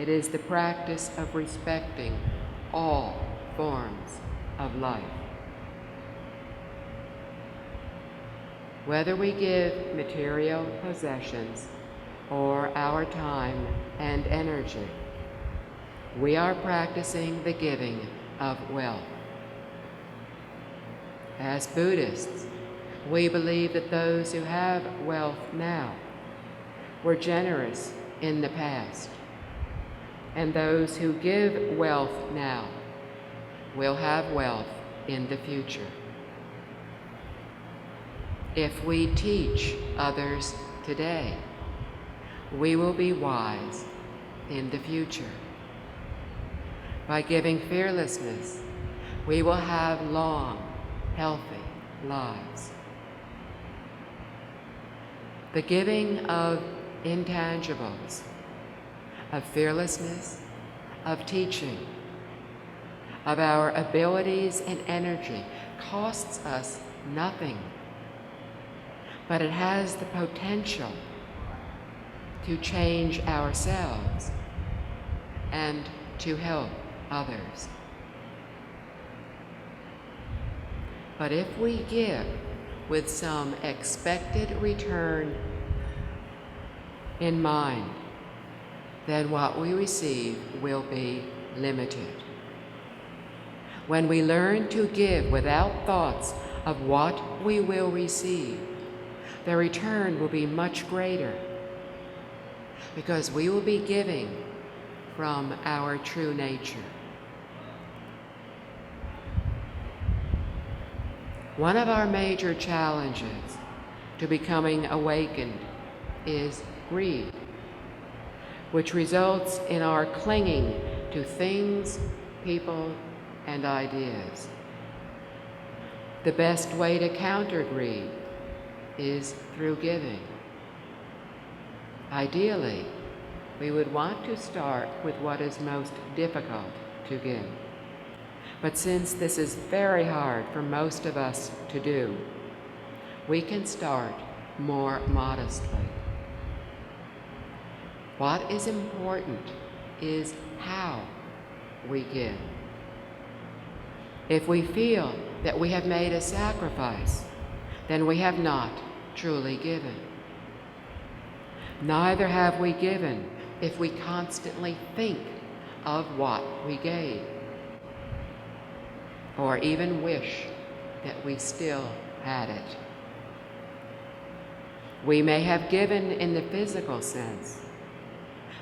It is the practice of respecting all forms of life. Whether we give material possessions or our time and energy, we are practicing the giving of wealth. As Buddhists, we believe that those who have wealth now were generous in the past, and those who give wealth now will have wealth in the future. If we teach others today, we will be wise in the future. By giving fearlessness, we will have long, healthy lives. The giving of intangibles, of fearlessness, of teaching, of our abilities and energy costs us nothing, but it has the potential to change ourselves and to help others. But if we give with some expected return in mind, then what we receive will be limited. When we learn to give without thoughts of what we will receive, the return will be much greater, because we will be giving from our true nature. One of our major challenges to becoming awakened is greed, which results in our clinging to things, people, and ideas. The best way to counter greed is through giving. Ideally, we would want to start with what is most difficult to give. But since this is very hard for most of us to do, we can start more modestly. What is important is how we give. If we feel that we have made a sacrifice, then we have not truly given. Neither have we given if we constantly think of what we gave, or even wish that we still had it. We may have given in the physical sense,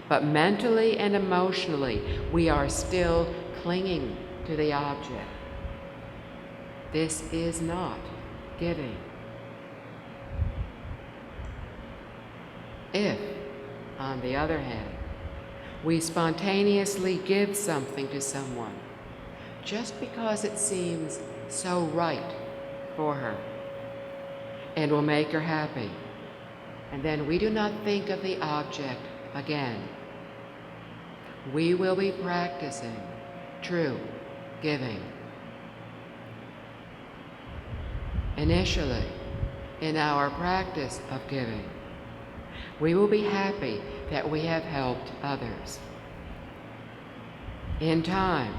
but mentally and emotionally we are still clinging to the object. This is not giving. If, on the other hand, we spontaneously give something to someone just because it seems so right for her and will make her happy, and then we do not think of the object again, we will be practicing true giving. Initially, in our practice of giving, we will be happy that we have helped others. In time,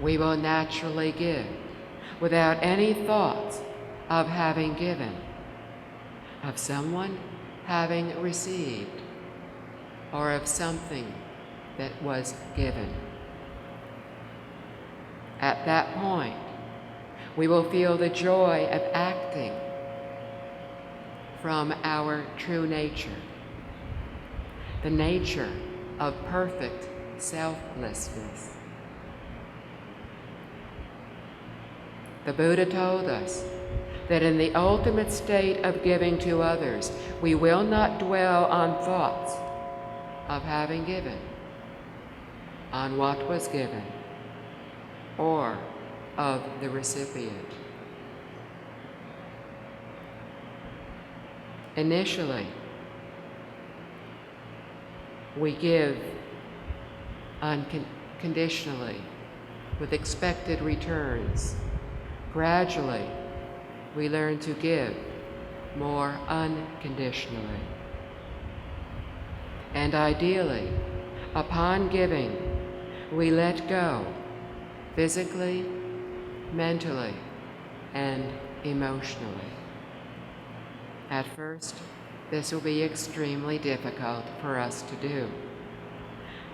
we will naturally give without any thoughts of having given, of someone having received, or of something that was given. At that point, we will feel the joy of acting from our true nature, the nature of perfect selflessness. The Buddha told us that in the ultimate state of giving to others, we will not dwell on thoughts of having given, on what was given, or of the recipient. Initially, we give unconditionally with expected returns. Gradually, we learn to give more unconditionally. And ideally, Upon giving, we let go physically, mentally, and emotionally. At first, this will be extremely difficult for us to do,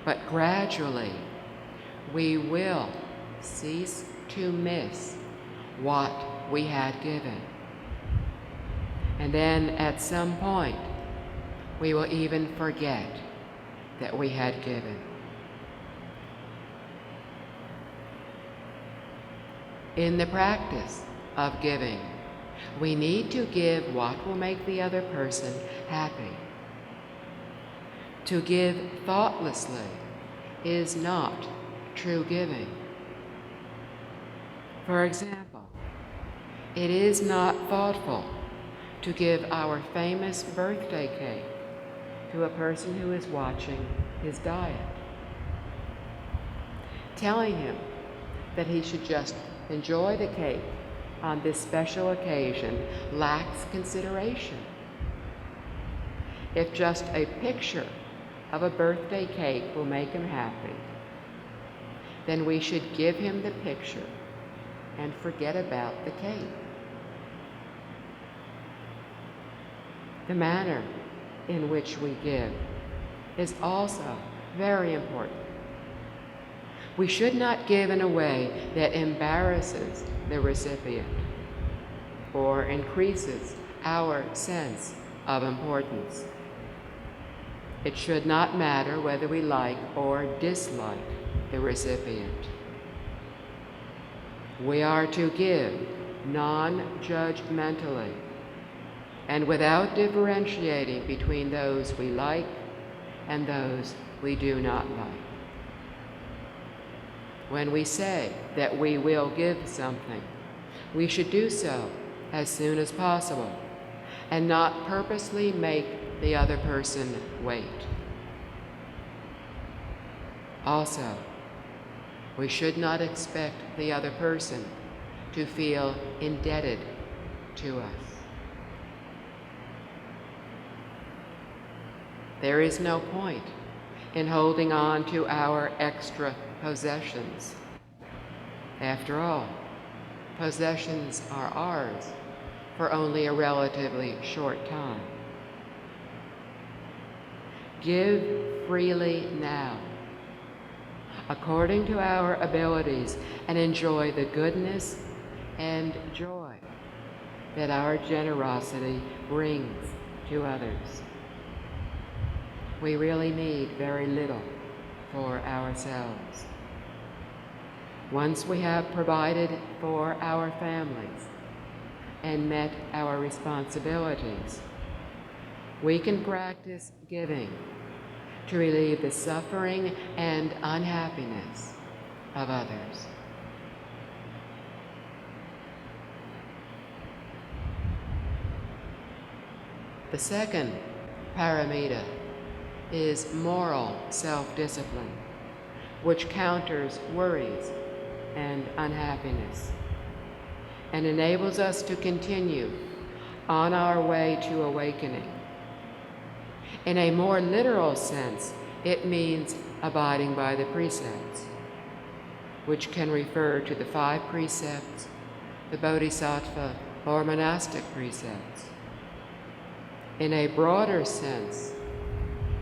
but gradually, we will cease to miss what we had given. And then at some point, we will even forget that we had given. In the practice of giving, we need to give what will make the other person happy. To give thoughtlessly is not true giving. For example, it is not thoughtful to give our famous birthday cake to a person who is watching his diet, telling him that he should just enjoy the cake on this special occasion lacks consideration. If just a picture of a birthday cake will make him happy, then we should give him the picture and forget about the cake. The manner in which we give is also very important. We should not give in a way that embarrasses the recipient or increases our sense of importance. It should not matter whether we like or dislike the recipient. We are to give non-judgmentally and without differentiating between those we like and those we do not like. When we say that we will give something, we should do so as soon as possible and not purposely make the other person wait. Also, we should not expect the other person to feel indebted to us. There is no point in holding on to our extra possessions. After all, possessions are ours for only a relatively short time. Give freely now, according to our abilities, and enjoy the goodness and joy that our generosity brings to others. We really need very little for ourselves. Once we have provided for our families and met our responsibilities, we can practice giving to relieve the suffering and unhappiness of others. The second paramita is moral self-discipline, which counters worries and unhappiness and enables us to continue on our way to awakening. In a more literal sense, it means abiding by the precepts, which can refer to the 5 precepts, the bodhisattva or monastic precepts. In a broader sense,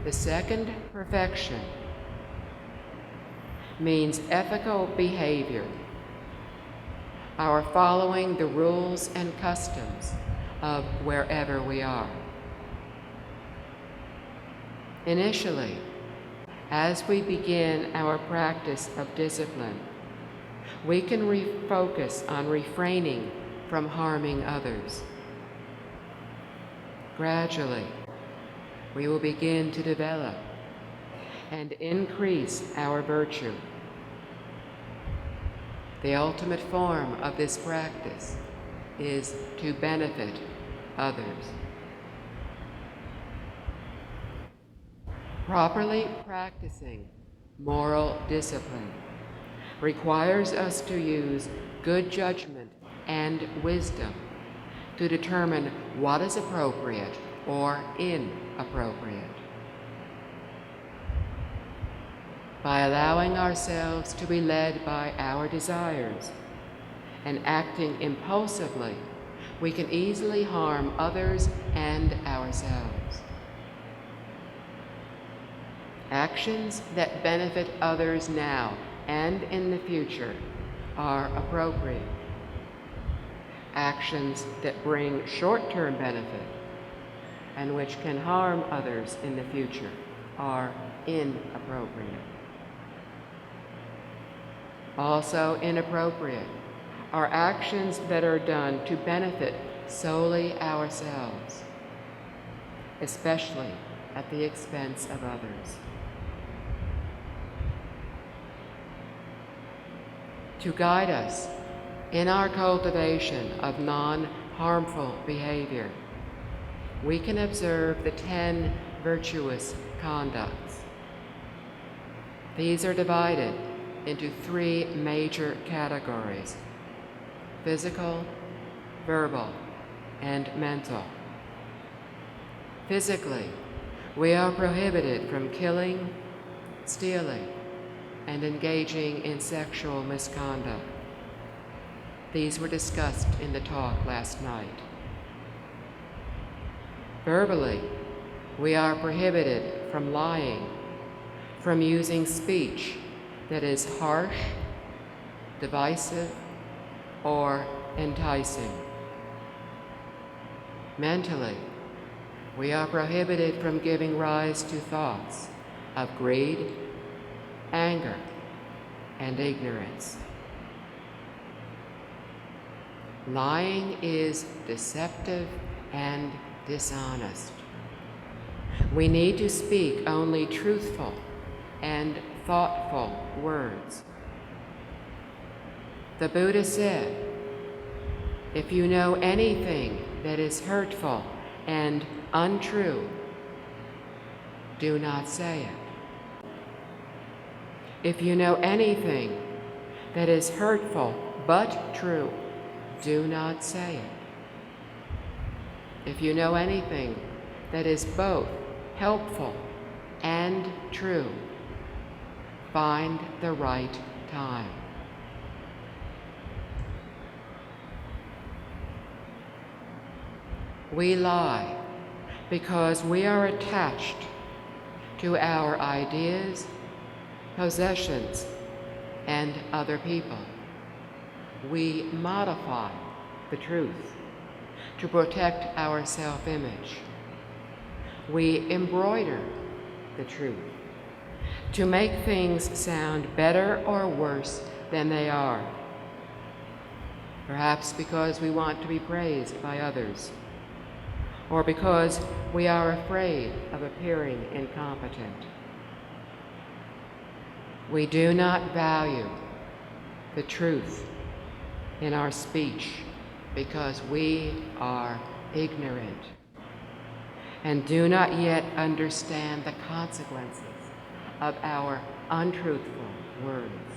the second perfection means ethical behavior, our following the rules and customs of wherever we are. Initially, as we begin our practice of discipline, we can refocus on refraining from harming others. Gradually, we will begin to develop and increase our virtue. The ultimate form of this practice is to benefit others. Properly practicing moral discipline requires us to use good judgment and wisdom to determine what is appropriate or inappropriate. By allowing ourselves to be led by our desires and acting impulsively, we can easily harm others and ourselves. Actions that benefit others now and in the future are appropriate. Actions that bring short-term benefit and which can harm others in the future are inappropriate. Also inappropriate are actions that are done to benefit solely ourselves, especially at the expense of others. To guide us in our cultivation of non-harmful behavior, we can observe the 10 virtuous conducts. These are divided into 3 major categories: physical, verbal, and mental. Physically, we are prohibited from killing, stealing, and engaging in sexual misconduct. These were discussed in the talk last night. Verbally, we are prohibited from lying, from using speech that is harsh, divisive, or enticing. Mentally, we are prohibited from giving rise to thoughts of greed, anger, and ignorance. Lying is deceptive and dishonest. We need to speak only truthful and thoughtful words. The Buddha said, "If you know anything that is hurtful and untrue, do not say it. If you know anything that is hurtful but true, do not say it. If you know anything that is both helpful and true, find the right time." We lie because we are attached to our ideas, possessions, and other people. We modify the truth to protect our self-image. We embroider the truth to make things sound better or worse than they are, perhaps because we want to be praised by others, or because we are afraid of appearing incompetent. We do not value the truth in our speech because we are ignorant and do not yet understand the consequences of our untruthful words.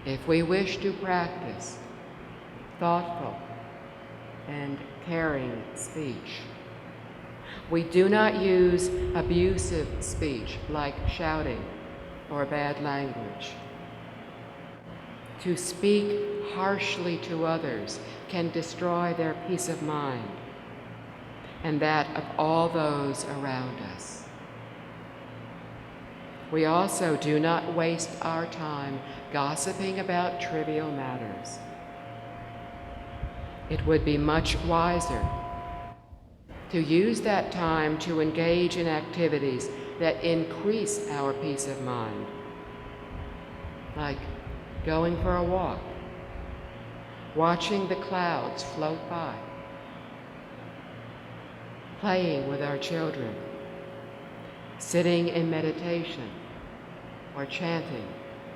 If we wish to practice thoughtful and caring speech, we do not use abusive speech like shouting or bad language. To speak harshly to others can destroy their peace of mind and that of all those around us. We also do not waste our time gossiping about trivial matters. It would be much wiser to use that time to engage in activities that increase our peace of mind, like going for a walk, watching the clouds float by, playing with our children, sitting in meditation, or chanting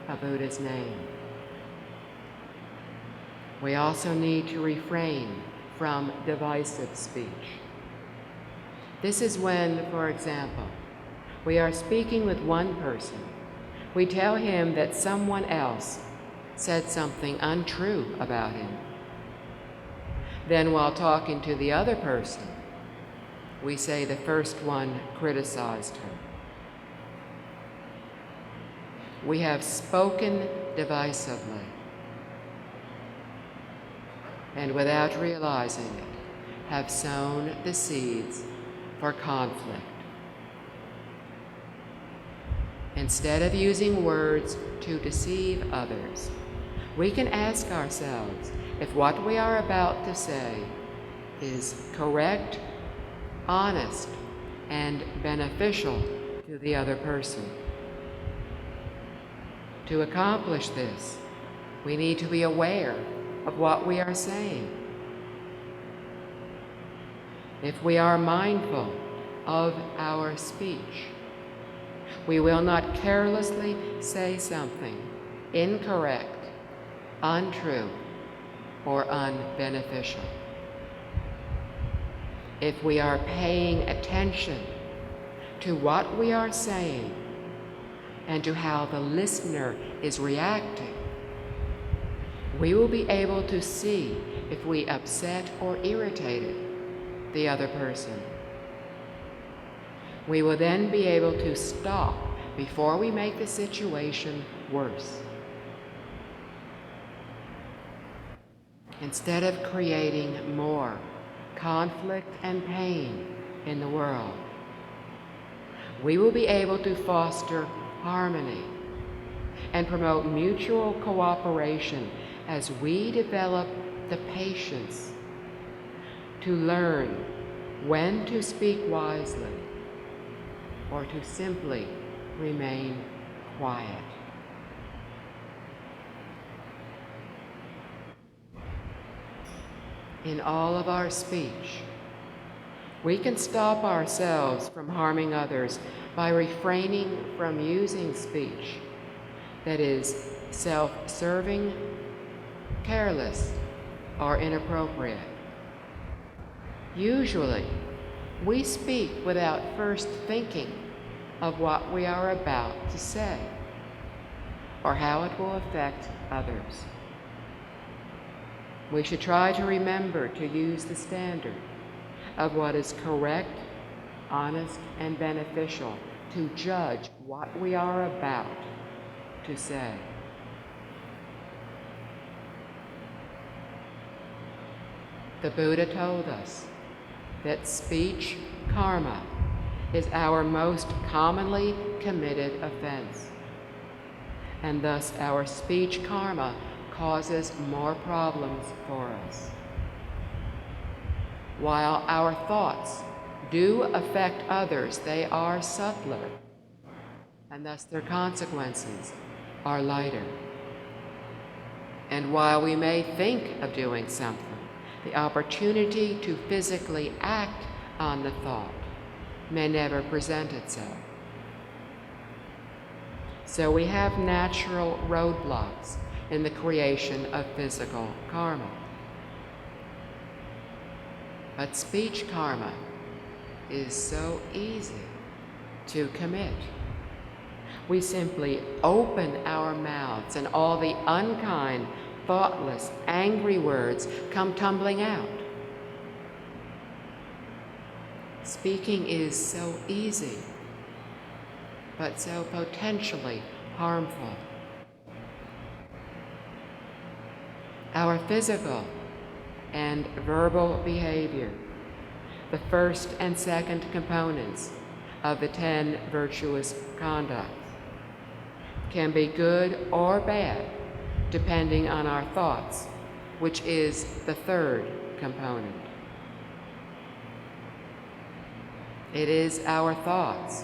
a Buddha's name. We also need to refrain from divisive speech. This is when, for example, we are speaking with one person. We tell him that someone else said something untrue about him. Then, while talking to the other person, we say the first one criticized her. We have spoken divisively, and without realizing it, have sown the seeds for conflict. Instead of using words to deceive others, we can ask ourselves if what we are about to say is correct, honest, and beneficial to the other person. To accomplish this, we need to be aware of what we are saying. If we are mindful of our speech, we will not carelessly say something incorrect, untrue, or unbeneficial. If we are paying attention to what we are saying and to how the listener is reacting, we will be able to see if we upset or irritated the other person. We will then be able to stop before we make the situation worse. Instead of creating more conflict and pain in the world, we will be able to foster harmony and promote mutual cooperation as we develop the patience to learn when to speak wisely or to simply remain quiet. In all of our speech, we can stop ourselves from harming others by refraining from using speech that is self-serving, careless, or inappropriate. Usually, we speak without first thinking of what we are about to say or how it will affect others. We should try to remember to use the standard of what is correct, honest, and beneficial to judge what we are about to say. The Buddha told us that speech karma is our most commonly committed offense, and thus our speech karma causes more problems for us. While our thoughts do affect others, they are subtler, and thus their consequences are lighter. And while we may think of doing something, the opportunity to physically act on the thought may never present itself. So we have natural roadblocks in the creation of physical karma. But speech karma is so easy to commit. We simply open our mouths and all the unkind, thoughtless, angry words come tumbling out. Speaking is so easy, but so potentially harmful. Our physical and verbal behavior, the first and second components of the 10 virtuous conducts, can be good or bad depending on our thoughts, which is the third component. It is our thoughts,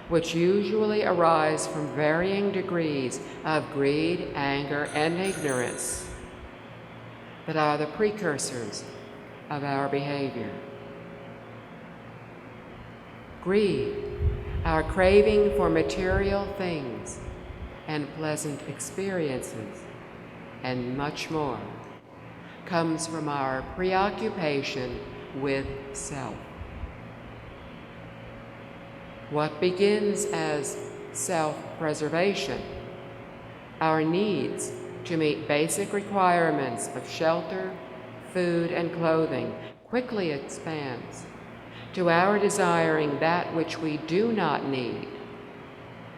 which usually arise from varying degrees of greed, anger, and ignorance, that are the precursors of our behavior. Greed, our craving for material things and pleasant experiences, and much more, comes from our preoccupation with self. What begins as self-preservation, our needs to meet basic requirements of shelter, food, and clothing, quickly expands to our desiring that which we do not need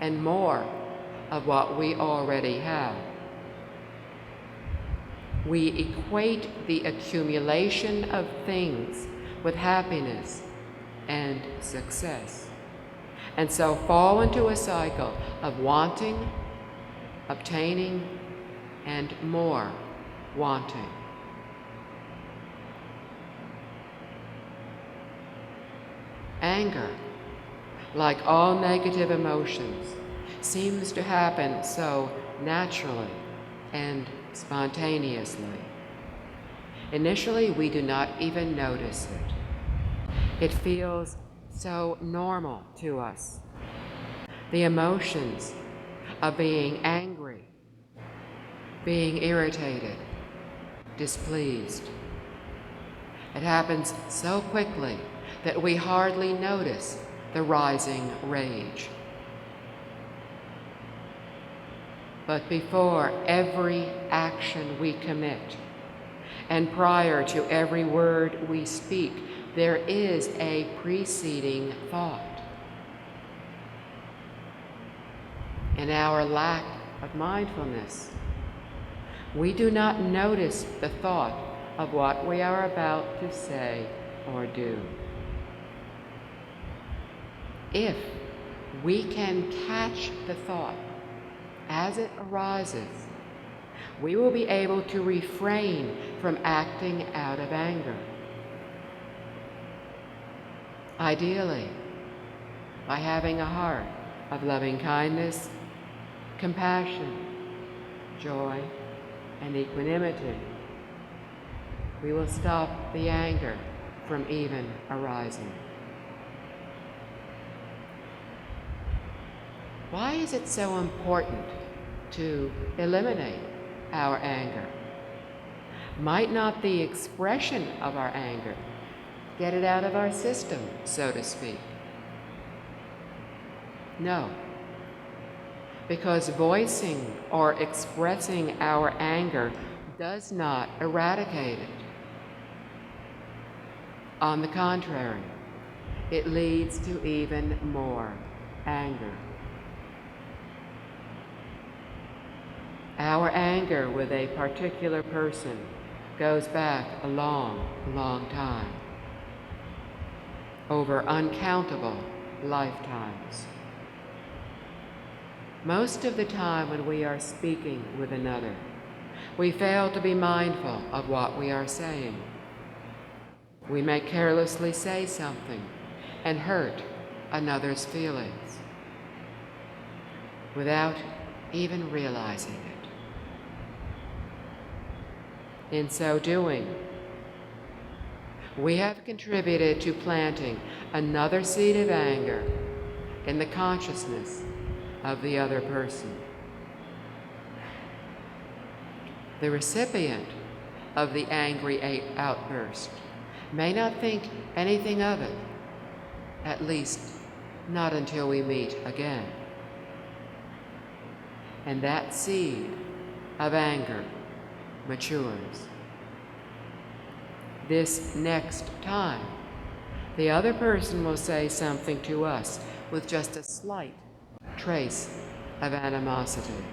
and more of what we already have. We equate the accumulation of things with happiness and success, and so fall into a cycle of wanting, obtaining, and more wanting. Anger, like all negative emotions, seems to happen so naturally and spontaneously. Initially, we do not even notice it. It feels so normal to us. The emotions of being angry, being irritated, displeased. It happens so quickly that we hardly notice the rising rage. But before every action we commit, and prior to every word we speak, there is a preceding thought. In our lack of mindfulness, we do not notice the thought of what we are about to say or do. If we can catch the thought as it arises, we will be able to refrain from acting out of anger. Ideally, by having a heart of loving kindness, compassion, joy, and equanimity, we will stop the anger from even arising. Why is it so important to eliminate our anger? Might not the expression of our anger get it out of our system, so to speak? No, because voicing or expressing our anger does not eradicate it. On the contrary, it leads to even more anger. Our anger with a particular person goes back a long, long time, over uncountable lifetimes. Most of the time when we are speaking with another, we fail to be mindful of what we are saying. We may carelessly say something and hurt another's feelings without even realizing it. In so doing, we have contributed to planting another seed of anger in the consciousness of the other person. The recipient of the angry outburst may not think anything of it, at least not until we meet again. And that seed of anger matures. This next time, the other person will say something to us with just a slight trace of animosity.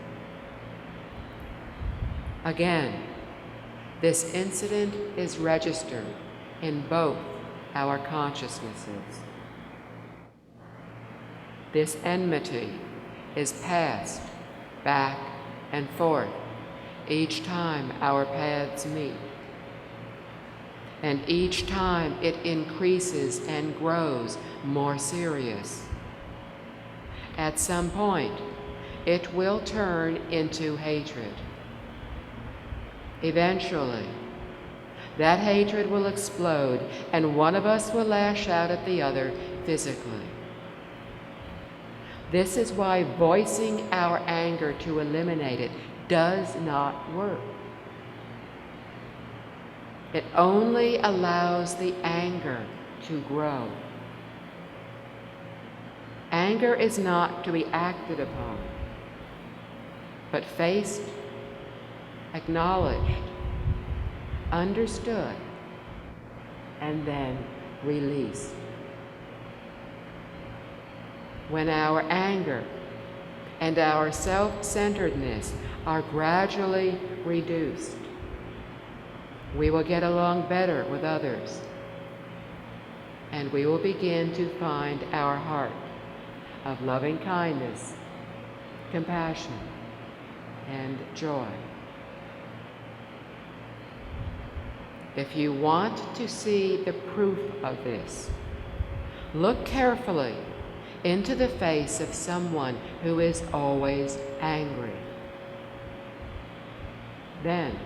Again, this incident is registered in both our consciousnesses. This enmity is passed back and forth each time our paths meet. And each time it increases and grows more serious. At some point, it will turn into hatred. Eventually, that hatred will explode and one of us will lash out at the other physically. This is why voicing our anger to eliminate it does not work. It only allows the anger to grow. Anger is not to be acted upon, but faced, acknowledged, understood, and then released. when our anger and our self-centeredness are gradually reduced, we will get along better with others, and we will begin to find our heart of loving kindness, compassion, and joy. If you want to see the proof of this, look carefully into the face of someone who is always angry. Then,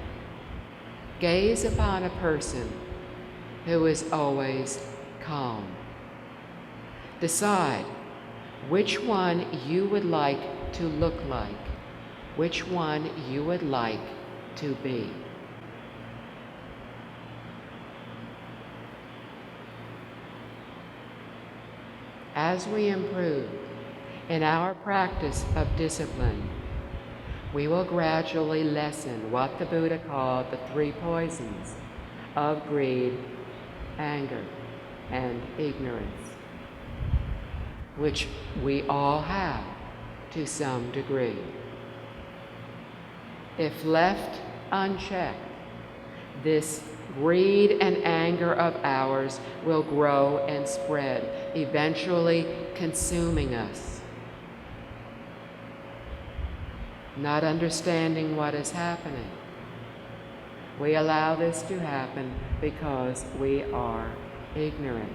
gaze upon a person who is always calm. Decide which one you would like to look like, which one you would like to be. As we improve in our practice of discipline, we will gradually lessen what the Buddha called the three poisons of greed, anger, and ignorance, which we all have to some degree. If left unchecked, this greed and anger of ours will grow and spread, eventually consuming us. Not understanding what is happening, we allow this to happen because we are ignorant.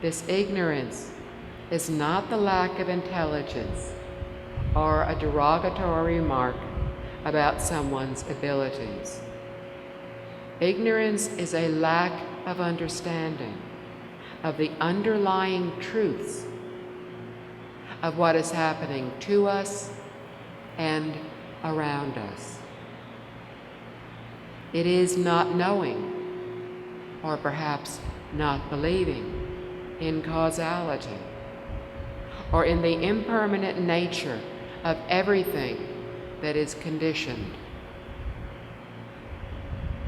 This ignorance is not the lack of intelligence or a derogatory remark about someone's abilities. Ignorance is a lack of understanding of the underlying truths of what is happening to us and around us. It is not knowing, or perhaps not believing, in causality, or in the impermanent nature of everything that is conditioned.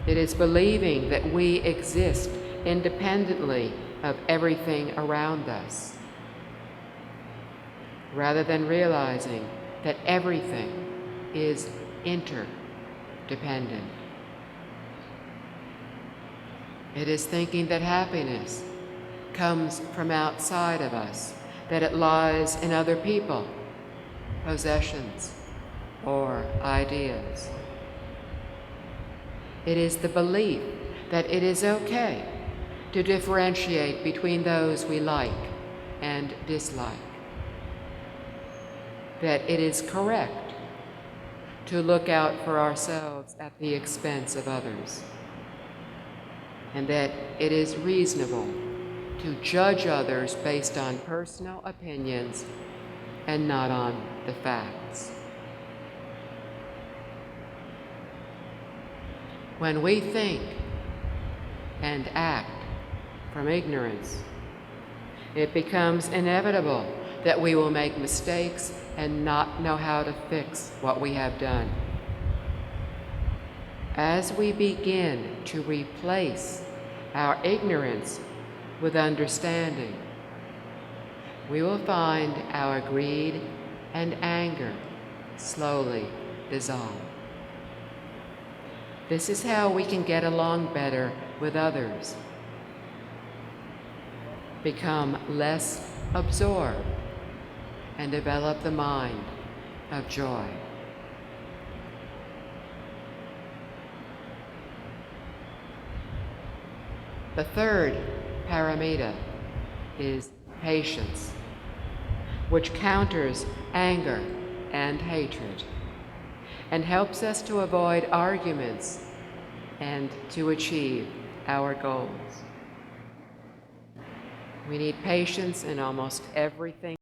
It is believing that we exist independently of everything around us, rather than realizing that everything is interdependent. It is thinking that happiness comes from outside of us, that it lies in other people, possessions, or ideas. It is the belief that it is okay to differentiate between those we like and dislike, that it is correct to look out for ourselves at the expense of others, and that it is reasonable to judge others based on personal opinions and not on the facts. When we think and act from ignorance, it becomes inevitable that we will make mistakes and not know how to fix what we have done. As we begin to replace our ignorance with understanding, we will find our greed and anger slowly dissolve. This is how we can get along better with others, become less absorbed, and develop the mind of joy. The third paramita is patience, which counters anger and hatred and helps us to avoid arguments and to achieve our goals. We need patience in almost everything